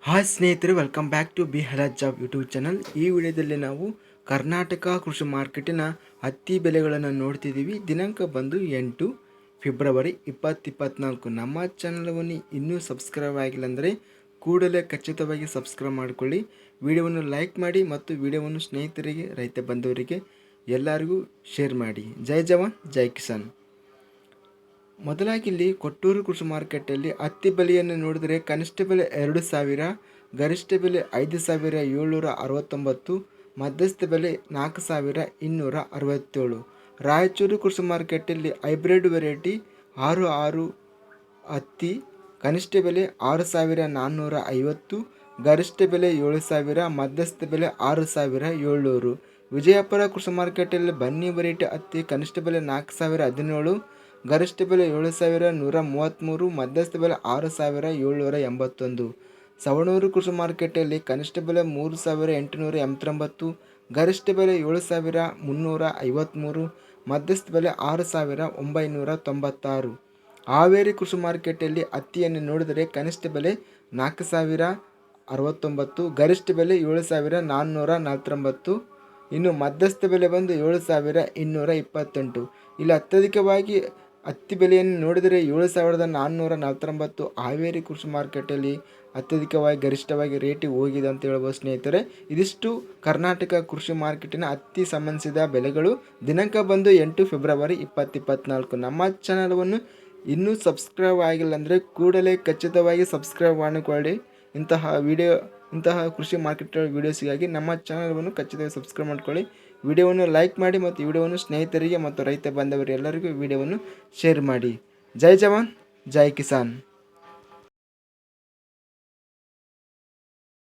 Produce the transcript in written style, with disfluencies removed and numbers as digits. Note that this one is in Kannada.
ಹಾಯ್ ಸ್ನೇಹಿತರೆ, ವೆಲ್ಕಮ್ ಬ್ಯಾಕ್ ಟು ಬಿ ಹರಾಜ್ ಜಾಬ್ ಯೂಟ್ಯೂಬ್ ಚಾನಲ್. ಈ ವಿಡಿಯೋದಲ್ಲಿ ನಾವು ಕರ್ನಾಟಕ ಕೃಷಿ ಮಾರ್ಕೆಟಿನ ಹತ್ತಿ ಬೆಲೆಗಳನ್ನು ನೋಡ್ತಿದ್ದೀವಿ. ದಿನಾಂಕ ಬಂದು 8 ಫೆಬ್ರವರಿ 2024. ನಮ್ಮ ಚಾನಲವನ್ನು ಇನ್ನೂ ಸಬ್ಸ್ಕ್ರೈಬ್ ಆಗಿಲ್ಲ ಅಂದರೆ ಕೂಡಲೇ ಖಚಿತವಾಗಿ ಸಬ್ಸ್ಕ್ರೈಬ್ ಮಾಡಿಕೊಳ್ಳಿ. ವಿಡಿಯೋವನ್ನು ಲೈಕ್ ಮಾಡಿ ಮತ್ತು ವಿಡಿಯೋವನ್ನು ಸ್ನೇಹಿತರಿಗೆ, ರೈತ ಬಂಧುವರಿಗೆ ಎಲ್ಲರಿಗೂ ಶೇರ್ ಮಾಡಿ. ಜೈ ಜವಾನ್ ಜೈ ಕಿಸಾನ್. ಮೊದಲಾಗಿ ಇಲ್ಲಿ ಕೊಟ್ಟೂರು ಕೃಷಿ ಮಾರ್ಕೆಟಲ್ಲಿ ಹತ್ತಿ ಬೆಲೆಯನ್ನು ನೋಡಿದರೆ ಕನಿಷ್ಠ ಬೆಲೆ 2,000, ಗರಿಷ್ಠ ಬೆಲೆ 5,769, ಮಧ್ಯಸ್ಥ ಬೆಲೆ 4,267. ರಾಯಚೂರು ಕೃಷಿ ಮಾರ್ಕೆಟಲ್ಲಿ ಹೈಬ್ರಿಡ್ ವೆರೈಟಿ 66 ಹತ್ತಿ ಕನಿಷ್ಠ ಬೆಲೆ 6,450, ಗರಿಷ್ಠ ಬೆಲೆ 7,000, ಮಧ್ಯಸ್ಥ ಬೆಲೆ 6,700. ವಿಜಯಪುರ ಕೃಷಿ ಮಾರ್ಕೆಟಲ್ಲಿ ಬನ್ನಿ ವೆರೈಟಿ ಹತ್ತಿ ಕನಿಷ್ಠ ಬೆಲೆ 4,017, ಗರಿಷ್ಠ ಬೆಲೆ 7,133, ಮಧ್ಯಸ್ಥ ಬೆಲೆ 6,781. ಸವಣೂರು ಕೃಷಿ ಮಾರ್ಕೆಟಲ್ಲಿ ಕನಿಷ್ಠ ಬೆಲೆ 3,889, ಗರಿಷ್ಠ ಬೆಲೆ 7,353, ಮಧ್ಯಸ್ಥ ಬೆಲೆ 6,996. ಹಾವೇರಿ ಕೃಷಿ ಮಾರ್ಕೆಟಲ್ಲಿ ಹತ್ತಿಯನ್ನು ನೋಡಿದರೆ ಕನಿಷ್ಠ ಬೆಲೆ 4,069, ಗರಿಷ್ಠ ಬೆಲೆ 7,449, ಇನ್ನು ಮಧ್ಯಸ್ಥ ಬೆಲೆ ಬಂದು 7,228. ಇಲ್ಲಿ ಅತ್ಯಧಿಕವಾಗಿ ಹತ್ತಿ ಬೆಲೆಯನ್ನು ನೋಡಿದರೆ 7,449 ಹಾವೇರಿ ಕೃಷಿ ಮಾರ್ಕೆಟಲ್ಲಿ ಅತ್ಯಧಿಕವಾಗಿ ಗರಿಷ್ಠವಾಗಿ ರೇಟಿಗೆ ಹೋಗಿದೆ ಅಂತ ಹೇಳ್ಬೋದು ಸ್ನೇಹಿತರೆ. ಇದಿಷ್ಟು ಕರ್ನಾಟಕ ಕೃಷಿ ಮಾರ್ಕೆಟಿನ ಹತ್ತಿ ಸಂಬಂಧಿಸಿದ ಬೆಲೆಗಳು. ದಿನಾಂಕ ಬಂದು 8 ಫೆಬ್ರವರಿ 2024. ನಮ್ಮ ಚಾನಲವನ್ನು ಇನ್ನೂ ಸಬ್ಸ್ಕ್ರೈಬ್ ಆಗಿಲ್ಲ ಅಂದರೆ ಕೂಡಲೇ ಖಚಿತವಾಗಿ ಸಬ್ಸ್ಕ್ರೈಬ್ ಮಾಡಿಕೊಳ್ಳಿ. ಇಂತಹ ಕೃಷಿ ಮಾರ್ಕೆಟ್ ವೀಡಿಯೋಸ್ಗಾಗಿ ನಮ್ಮ ಚಾನಲನ್ನು ಖಚಿತವಾಗಿ ಸಬ್ಸ್ಕ್ರೈಬ್ ಮಾಡಿಕೊಳ್ಳಿ. ವಿಡಿಯೋವನ್ನು ಲೈಕ್ ಮಾಡಿ ಮತ್ತು ವಿಡಿಯೋವನ್ನು ಸ್ನೇಹಿತರಿಗೆ ಮತ್ತು ರೈತ ಬಾಂಧವರಿಗೆ ಎಲ್ಲರಿಗೂ ವಿಡಿಯೋವನ್ನು ಶೇರ್ ಮಾಡಿ. ಜೈ ಜವಾನ್ ಜೈ ಕಿಸಾನ್.